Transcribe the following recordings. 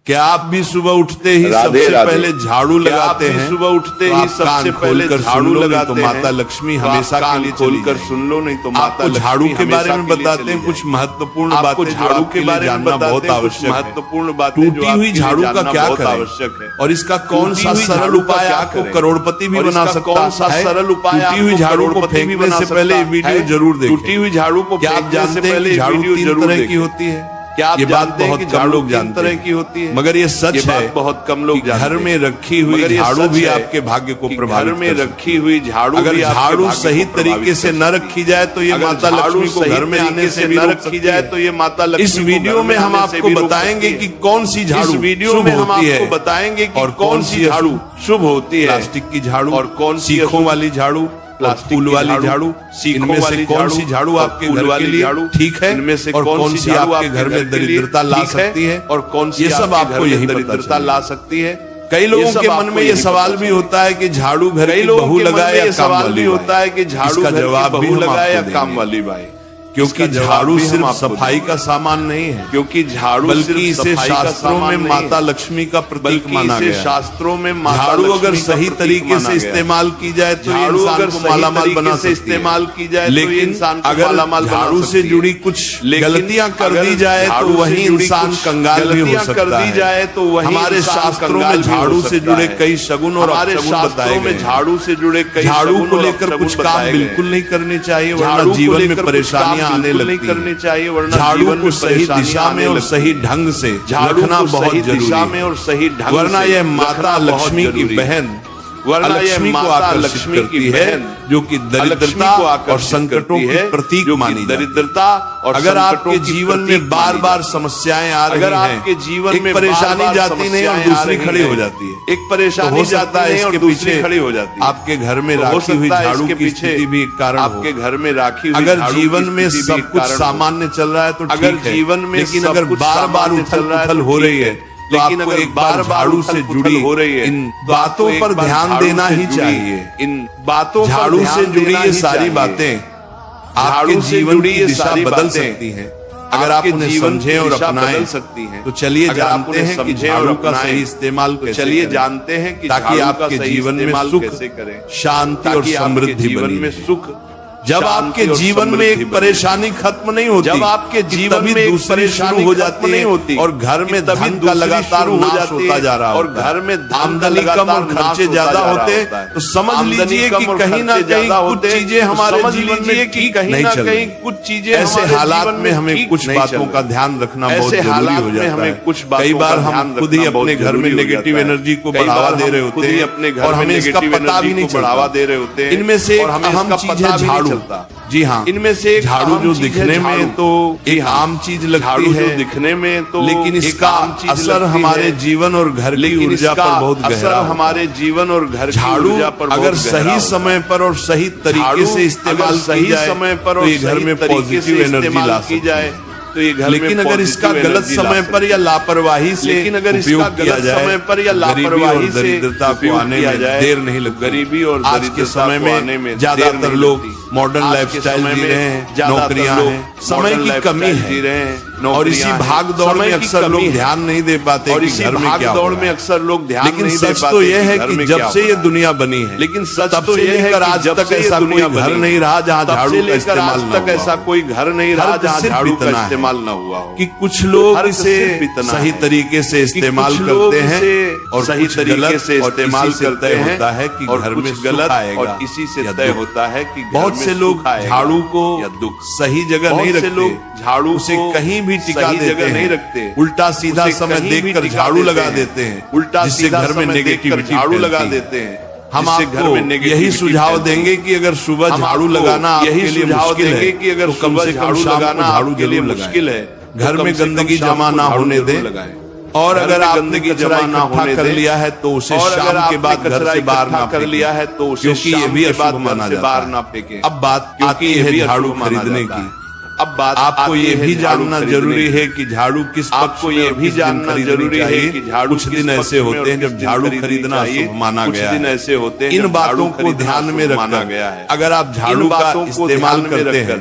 क्या आप भी सुबह उठते ही सबसे पहले झाड़ू लगाते हैं? सुबह उठते ही सबसे पहले झाड़ू लगाते हैं? माता लक्ष्मी हमेशा के लिए खोलकर सुन लो, नहीं तो माता लक्ष्मी झाड़ू के बारे में बताते हैं कुछ महत्वपूर्ण बातें, झाड़ू के बारे में बहुत आवश्यक, महत्वपूर्ण बातें। टूटी हुई झाड़ू का क्या आवश्यक है और इसका कौन सा सरल उपाय आपको करोड़पति भी बना सकता है? सरल उपाय टूटी हुई झाड़ू को फेंकने से पहले वीडियो जरूर देखें। टूटी हुई झाड़ू को क्या आप जानते हैं कि झाड़ू 3 तरह की होती है? क्या आप ये बात बहुत कम लोग 3 जानते तरह हैं की होती है, मगर ये सच है बहुत कम लोग जानते हैं। घर में रखी हुई झाड़ू भी आपके भाग्य को प्रभावित घर में रखी हुई झाड़ू, अगर झाड़ू सही तरीके से न रखी जाए तो ये माता लक्ष्मी को घर में आने से भी रोक रखी जाए तो ये माता लक्ष्मी। इस वीडियो में हम आपको बताएंगे कि कौन सी झाड़ू वीडियो में हम आपको बताएंगे कि कौन सी झाड़ू शुभ होती है, प्लास्टिक की झाड़ू और कौन सी सीखों वाली झाड़ू, फूल वाली झाड़ू। इनमें से कौन सी झाड़ू आपके घर के लिए ठीक है, इनमें से और कौन सी आपके घर में दरिद्रता ला सकती है, और कौन सी ये सब आपको यही दरिद्रता ला सकती है। कई लोगों के मन में ये सवाल भी होता है कि झाड़ू घर की बहू लगाए या काम वाली होता है कि झाड़ू का जवाब बहू लगाए या काम वाली बाई, क्योंकि झाड़ू सिर्फ सफाई का सामान नहीं है, क्योंकि झाड़ू बल्कि इसे शास्त्रों में माता लक्ष्मी का प्रतीक माना गया है। शास्त्रों में झाड़ू अगर सही तरीके से इस्तेमाल की जाए तो ये इंसान को मालामाल बना सकती है, इस्तेमाल की जाए, लेकिन अगर झाड़ू से जुड़ी कुछ गलतियां कर दी जाए तो वही इंसान कंगाल भी हो सकता है। हमारे शास्त्रों में झाड़ू से जुड़े कई शगुन और अपशगुन बताए गए। झाड़ू से जुड़े कई झाड़ू को लेकर कुछ काम बिल्कुल नहीं करने चाहिए, वरना जीवन में परेशानी आने लगती करनी चाहिए, वरना झाड़ू को सही दिशा में और सही ढंग से रखना बहुत जरूरी है, और सही ढंग वरना यह माता लक्ष्मी की बहन, वरना यह माता लक्ष्मी की बहन जो कि दरिद्रता और संकटों की प्रतीक मानी दरिद्रता। और अगर आपके जीवन में बार बार समस्याएं आ रही हैं, अगर आपके जीवन में परेशानी जाती नहीं और दूसरी खड़ी हो जाती है, एक परेशानी जाता है और दूसरी खड़ी हो जाती है, आपके घर में राखी हुई झाड़ू के पीछे भी एक कारण आपके घर में राखी हुई, अगर जीवन में सब कुछ सामान्य चल रहा है तो अगर जीवन में, लेकिन अगर बार बार उथल पुथल हो रही है तो आपको एक बार झाड़ू से जुड़ी हो रही है, इन बातों पर ध्यान देना ही चाहिए। इन बातों झाड़ू से जुड़ी ये सारी बातें आपके जीवन की दिशा बदल सकती हैं अगर आप उन्हें समझें और अपनाएं सकती हैं। तो चलिए जानते हैं कि झाड़ू का सही इस्तेमाल कैसे चलिए जानते हैं कि ताकि आपके जीवन में सुख, शांति और समृद्धि बनी में सुख। जब आपके जीवन में एक परेशानी खत्म नहीं होती, जब आपके जीवन में एक परेशानी हो जाती है और घर में धन का लगातार नाश होता जा रहा है और घर में आमदनी कम और खर्चे ज्यादा होते हैं, तो समझ लीजिए कि कहीं ना कहीं कुछ चीजें हमारे जीवन में ठीक नहीं चल रही। कुछ चीजें ऐसे हालात में हमें कुछ बातों का ध्यान रखना बहुत जरूरी हो जाता है। कई बार हम खुद ही अपने घर में नेगेटिव एनर्जी को बढ़ावा दे रहे होते हैं और हमें इसका पता भी नहीं बढ़ावा दे रहे होते हैं। इनमें से अहम चीज है झाड़ू। जी हाँ, इनमें से झाड़ू जो दिखने में तो एक आम चीज लगती है, दिखने में तो लेकिन इसका असर हमारे जीवन और घर की ऊर्जा पर बहुत गहरा हमारे जीवन और घर की झाड़ू ऊर्जा पर अगर सही समय पर और सही तरीके से इस्तेमाल सही समय पर और घर में पॉजिटिव एनर्जी ला की जाए तो ये घर लेकिन अगर इसका गलत समय पर या लापरवाही से उपयोग किया जाए, समय पर या लापरवाही से दरिद्रता को आने में देर नहीं लगती। गरीबी और आज के समय में ज्यादातर लोग मॉडर्न लाइफस्टाइल जी रहे हैं, नौकरियां हैं, समय की कमी है और इसी भाग दौड़ में अक्सर लोग ध्यान नहीं दे पाते और इसी भाग दौड़ में अक्सर लोग ध्यान नहीं दे पाते। सच तो यह है कि जब से ये दुनिया बनी है, लेकिन सच तो यह है कि आज तक ऐसा कोई घर नहीं रहा जहाँ झाड़ू का इस्तेमाल न हुआ। ऐसा कोई घर नहीं रहा जहाँ झाड़ू का इस्तेमाल न हुआ हो। कि कुछ लोग इसे सही तरीके से इस्तेमाल करते हैं और सही तरीके से इस्तेमाल करते हैं होता है कि घर में गलत और इसी से तय होता है कि बहुत से लोग झाड़ू को सही जगह नहीं रखते, झाड़ू से कहीं भी टिका देते नहीं रखते, उल्टा सीधा समय देखकर झाड़ू लगा देते हैं, उल्टा जिससे घर में नेगेटिविटी झाड़ू लगा देते हैं। हम आपको यही सुझाव देंगे कि अगर सुबह झाड़ू लगाना आपके लिए मुश्किल है कि अगर कम से कम लगाना झाड़ू के लिए मुश्किल है, घर में गंदगी जमा ना होने दें और अगर आपने कचरा इकट्ठा कर लिया है तो उसे शाम के बाद घर से बाहर ना कर लिया है तो उसे क्योंकि ये भी अशुभ माना जाता है। अब बात आती है झाड़ू खरीदने की। अब बात आपको ये भी जानना जरूरी है कि झाड़ू किस पक्ष में, ये भी जानना जरूरी है कि झाड़ू कुछ दिन ऐसे होते हैं जब झाड़ू खरीदना अशुभ माना गया है। ऐसे होते हैं इन बातों को ध्यान में रखना गया है। अगर आप झाड़ू का इस्तेमाल करते हैं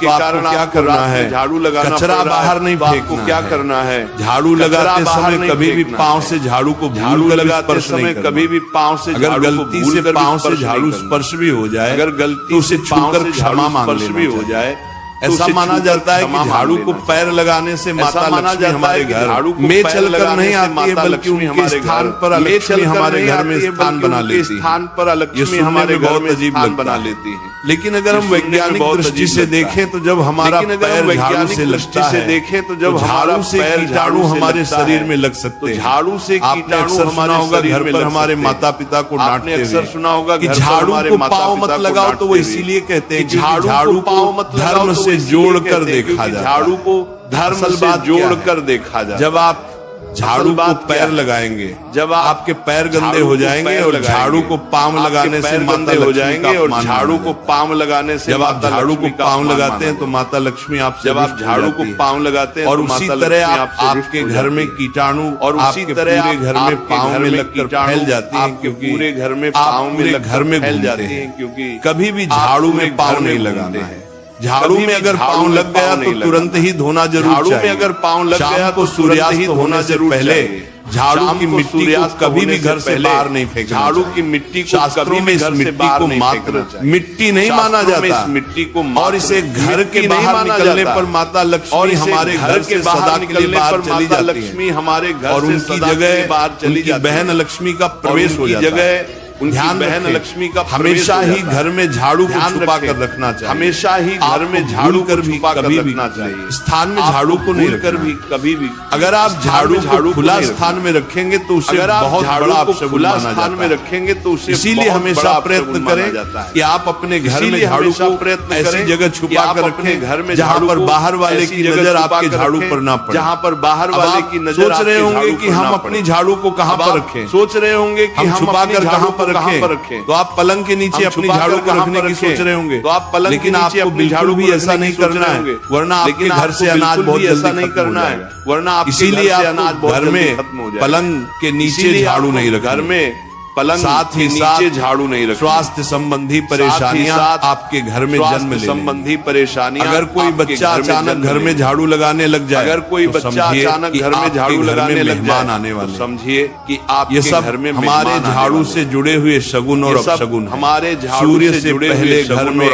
जिसके कारण क्या करना है, झाड़ू लगाना कचरा पड़ रहा है, बाहर नहीं तो आपको फेंकना क्या है। करना है, झाड़ू लगाते समय कभी भी पांव से झाड़ू को झाड़ू लगाते समय कभी भी पांव से अगर झाड़ू को गलती से पांव से झाड़ू स्पर्श भी हो जाए, अगर गलती तो उसे पांव छूकर से क्षमा झाड़ू मांग स्पर्श लेना भी हो चाहिए। जाए ऐसा माना जाता है कि झाड़ू को पैर लगाने से माता लक्ष्मी हमारे घर में चलकर नहीं आती है, बल्कि उनके स्थान पर लक्ष्मी हमारे घर में स्थान बना लेती है। स्थान पर लक्ष्मी हमारे घर में स्थान बना लेती है। लेकिन अगर हम वैज्ञानिक दृष्टि से देखें तो जब हमारा पैर झाड़ू से लगता है, देखें तो जब झाड़ू से कीटाणु हमारे शरीर में लग सकते हैं। झाड़ू से कीटाणु हमारे होगा घर पर हमारे माता पिता को डांटते हुए, अक्सर सुना होगा कि झाड़ू को पाँव मत लगाओ, तो वो इसीलिए कहते हैं कि झाड़ू को धर्म से जोड़ कर देखा जाए। झाड़ू को धर्म से जोड़ कर देखा जाए। जब आप झाड़ू को पैर लगाएंगे, जब आपके पैर गंदे हो जाएंगे और झाड़ू को पाँव लगाने से माता हो जाएंगे, और झाड़ू को पाँव लगाने से जब आप झाड़ू को पाँव लगाते हैं तो माता लक्ष्मी आपसे, जब आप झाड़ू को पाँव लगाते हैं और उसी तरह आपके घर में कीटाणु और उसी तरह घर में पाँव में लगकर फैल जाती है, क्योंकि पूरे घर में पाँव में घर में फैल जाती है, क्योंकि कभी भी झाड़ू में पाँव नहीं लगाना है। झाड़ू में अगर पाँव लग गया तो तुरंत ही धोना जरूर चाहिए। झाड़ू में अगर पाँव लग गया तो सूर्यास्त होने से पहले झाड़ू की मिट्टी को कभी भी घर से बाहर नहीं फेंकना। झाड़ू की मिट्टी को शास्त्रों में इस मिट्टी को मात्र मिट्टी नहीं माना जाता, मिट्टी को और इसे घर के बाहर निकलने पर माता लक्ष्मी हमारे घर से सदा के लिए बाहर चली जाती है, हमारे घर और उनकी जगह बाहर चली जाती है। बहन लक्ष्मी का प्रवेश हो जाता है। ध्यान बहन लक्ष्मी का हमेशा ही घर में झाड़ू को छुपा कर रखना चाहिए। हमेशा ही घर में झाड़ू कर भी कभी रखना चाहिए। स्थान में झाड़ू को नहीं कर भी कभी भी। अगर आप झाड़ू को खुला स्थान में रखेंगे तो उसे बहुत बड़ा अपशगुन माना जाता है। स्थान में रखेंगे तो उसे इसीलिए हमेशा प्रयत्न करें कि आप अपने घर में झाड़ू को ऐसी जगह छुपा कर रखें घर में जहाँ पर बाहर वाले की नजर आपके झाड़ू पर ना पड़े। जहाँ पर बाहर वाले की नजर सोच रहे होंगे कि हम अपनी झाड़ू को कहाँ पर रखें, सोच रहे होंगे कि हम छुपा कर कहाँ पर रखें। तो आप पलंग के नीचे अपनी झाड़ू को रखने की सोच रहे होंगे, तो आप पलंग लेकिन आपको बिल्कुल भी ऐसा नहीं करना है, वरना आपके घर से अनाज बहुत जल्दी नहीं करना है। वरना इसीलिए आप घर में पलंग के नीचे झाड़ू नहीं रखें, घर में पलंग साथ ही नीचे झाड़ू नहीं रखें। स्वास्थ्य संबंधी परेशानियां आपके घर में जन्म ले संबंधी परेशानियां। अगर कोई बच्चा अचानक घर में झाड़ू लगाने लग जाए, अगर कोई बच्चा अचानक घर में झाड़ू लगाने लग जाए, आने वाले समझिए कि आप ये सब हमारे झाड़ू से जुड़े हुए शगुन और अपशगुन। हमारे सूर्य से पहले घर में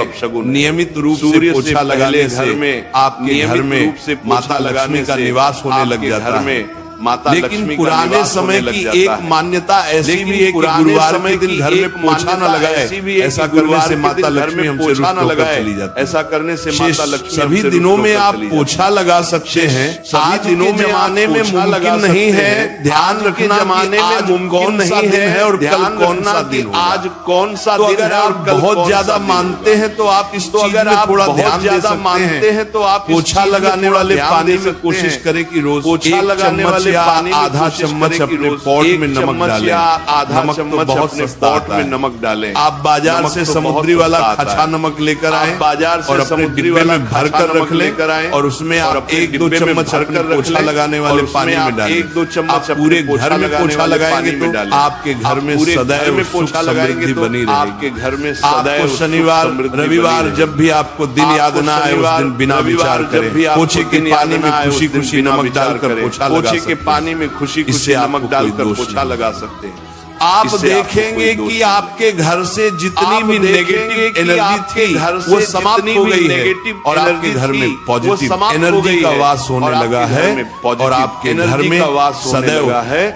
नियमित रूप से पोछा लगाने से आपके घर में माता लक्ष्मी का निवास होने लग जाता है। लेकिन पुराने समय की एक मान्यता ऐसी भी है कि गुरुवार के दिन घर में पोछा न लगाए, ऐसा करने से माता लक्ष्मी हमसे रुष्ट होकर चली जाती है। ऐसा करने से माता लक्ष्मी सभी दिनों में आप पोछा लगा सकते हैं, आज दिनों में जमाने में मुमकिन नहीं है। ध्यान रखना जमाने में मुमकिन नहीं है और कल कौन सा दिन, आज कौन सा दिन। अगर आप बहुत ज्यादा मानते हैं तो आप इस चीज में थोड़ा ध्यान दे सकते हैं। तो आप पोछा लगाने वाले पानी में कोशिश करें कि रोज पोछा लगाने वाले आधा चम्मच अपने पॉट में नमक डालें। आधा चम्मच बहुत सस्ता पॉट में नमक डालें। आप बाजार से समुद्री वाला खचा नमक लेकर आए, बाजार से अपने डिब्बे में भर कर रख लेकर आए, और उसमें आप 1-2 चम्मच अपने पोछा लगाने वाले पानी में डालें। 1-2 चम्मच पूरे घर में पोछा लगाएंगे तो आपके घर में सदैव सुख समृद्धि बनी रहेगी। आपके घर में सदैव शनिवार रविवार जब भी आपको दिन याद ना आए, उस दिन बिना विचार करें पोछे के पानी में खुशी खुशी नमक डालकर पोछा लगा सकते हैं। पानी में खुशी खुशी नमक डालकर पोछा लगा सकते हैं। आप देखेंगे कि आपके घर से जितनी भी नेगेटिव एनर्जी थी वो समाप्त हो गई है, और आपके घर में पॉजिटिव एनर्जी का वास होने लगा है, और आपके घर में सदैव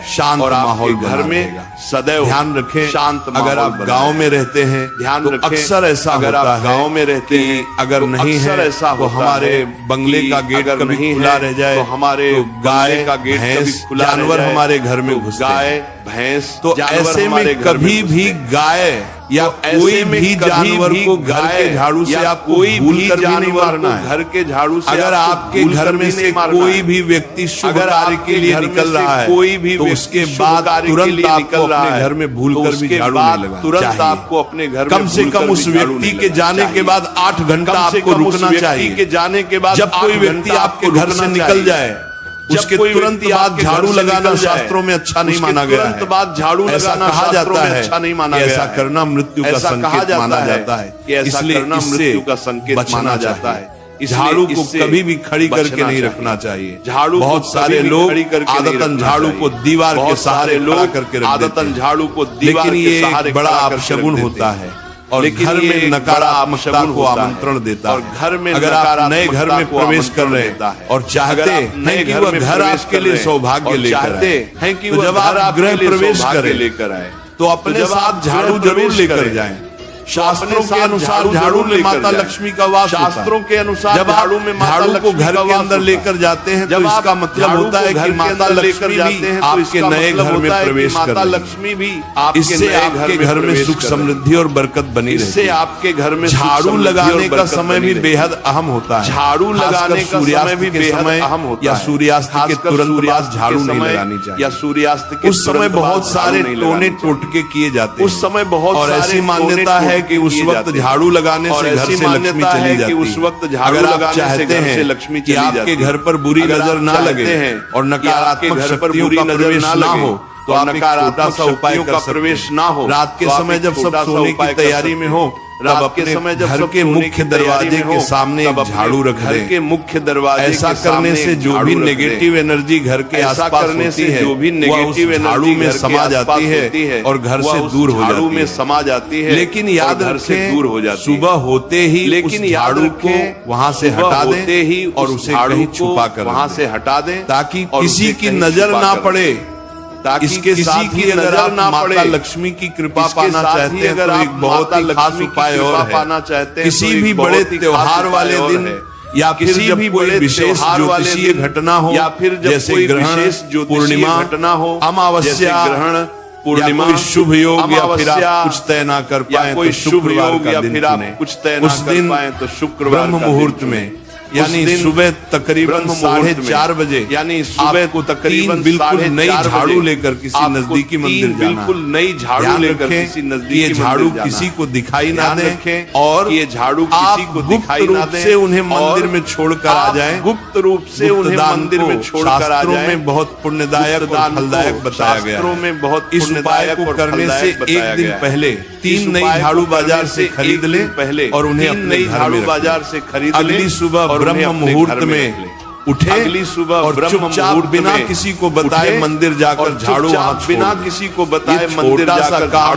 शांत माहौल घर में सदैव। ध्यान रखें, शांत। अगर आप गांव में रहते हैं, ध्यान रखें, अक्सर ऐसा होता है गांव में रहते हैं, अगर नहीं है ऐसा तो हमारे बंगले का गेट कभी खुला रह जाए, तो हमारे गाय का गेट भैंस जानवर हमारे घर में घुस गाय भैंस, तो ऐसे में कभी भी गाय या कोई भी जानवर को घर के झाड़ू से आप कोई भी जानवर को घर के झाड़ू से, अगर आपके घर में से कोई भी व्यक्ति शुभ कार्य के लिए निकल रहा है, कोई भी तो उसके बाद तुरंत आपको अपने घर में भूलकर भी झाड़ू नहीं लगाना, तुरंत आपको अपने घर कम से कम उस व्यक्ति के जाने के बाद 8 घंटा आपको रुकना चाहिए। के जाने के बाद जब कोई व्यक्ति आपके घर से निकल जाए उसके तुरंत बाद झाड़ू लगाना शास्त्रों में अच्छा नहीं माना गया है। तुरंत बाद झाड़ू ऐसा कहा जाता है, अच्छा नहीं माना गया। ऐसा करना मृत्यु का संकेत माना जाता है, इसलिए मृत्यु का संकेत माना जाता है। झाड़ू को कभी भी खड़ी करके नहीं रखना चाहिए। झाड़ू बहुत सारे लोग आदतन झाड़ू को दीवार के सहारे खड़ा करके रख देते हैं, आदतन झाड़ू को दीवार के सहारे, बड़ा अपशगुन होता है। और घर में नकारात्मकता को आमंत्रण देता और घर में अगर आप नए घर में प्रवेश कर रहे हैं और चाहते हैं कि वह घर आपके लिए सौभाग्य लेकर आए, तो जब आप गृह प्रवेश करें तो अपने साथ झाड़ू जरूर लेकर जाएं। शास्त्रों के अनुसार झाड़ू में माता लक्ष्मी का वास होता है। शास्त्रों के अनुसार जब आप झाड़ू को घर के अंदर लेकर जाते हैं तो इसका मतलब होता है कि माता लक्ष्मी भी आपके नए घर में प्रवेश कर रही है। लक्ष्मी भी इससे आपके घर में सुख समृद्धि और बरकत बनी रहती है। आपके घर में झाड़ू लगाने का समय भी बेहद अहम होता है। झाड़ू लगाने का समय भी बेहद अहम होता है या सूर्यास्त के तुरंत बाद झाड़ू नहीं लगानी चाहिए या सूर्यास्त के उस समय बहुत सारे टोने टोटके किए जाते हैं। उस समय बहुत और ऐसी मान्यता है कि उस वक्त झाड़ू लगाने से घर से लक्ष्मी चली जाती है। उस वक्त झाड़ू अगर आप लगाने से चाहते घर से हैं लक्ष्मी कि चली जाती आपके है, घर पर बुरी नजर ना लगे और नकारात्मक शक्तियों का प्रवेश ना हो तो आप एक छोटा सा उपाय कर सकते हैं। रात के समय जब सब सोने की तैयारी में हो तब अपने घर के मुख्य दरवाजे के सामने एक झाड़ू रख दें। के मुख्य दरवाजे ऐसा करने से जो भी नेगेटिव एनर्जी घर के आसपास होती है जो भी नेगेटिव झाड़ू में समा जाती है और घर से दूर हो जाती है। समा जाती है लेकिन याद रखें दूर हो जाती है। सुबह होते ही लेकिन झाड़ू को वहां से हटा दें और उसे कहीं छुपा कर वहां से हटा दें ताकि किसी की नजर ना पड़े। इसके साथ ही अगर आप माता लक्ष्मी की कृपा पाना चाहते हैं तो एक बहुत ही खास उपाय और है। किसी भी बड़े त्योहार वाले दिन या फिर जब कोई विशेष ज्योतिषीय घटना हो या फिर जैसे ग्रहण, पूर्णिमा, घटना हो, अमावस्या, ग्रहण, पूर्णिमा, कोई शुभ योग या फिर आप कुछ तय ना कर पाए कोई तो शुभ योग या दिन फिर आप चुनें। कुछ तय ना कर पाए तो शुक्रवार ब्रह्म मुहूर्त में यानी सुबह तकरीबन 4:30 बजे यानी सुबह को तकरीबन बिल्कुल नई झाड़ू लेकर किसी नजदीकी मंदिर जाना। बिल्कुल नई झाड़ू लेकर किसी नजदीकी ये झाड़ू किसी को दिखाई ना दे और ये झाड़ू किसी को दिखाई ना दे से उन्हें मंदिर में छोड़कर आ जाए। गुप्त रूप से उन्हें मंदिर में छोड़कर आ जाए। में बहुत पुण्यदायक और फलदायक बताया गया है। में बहुत इस उपाय को करने से एक दिन पहले 3 नई झाड़ू बाजार से खरीद ले पहले और उन्हें अपने घर में बाजार से खरीद ले। अगली सुबह ब्रह्म मुहूर्त में उठे अगली सुबह और चुपचाप बिना किसी को बताए मंदिर जाकर झाड़ू बिना किसी को बताए मंदिर जाकर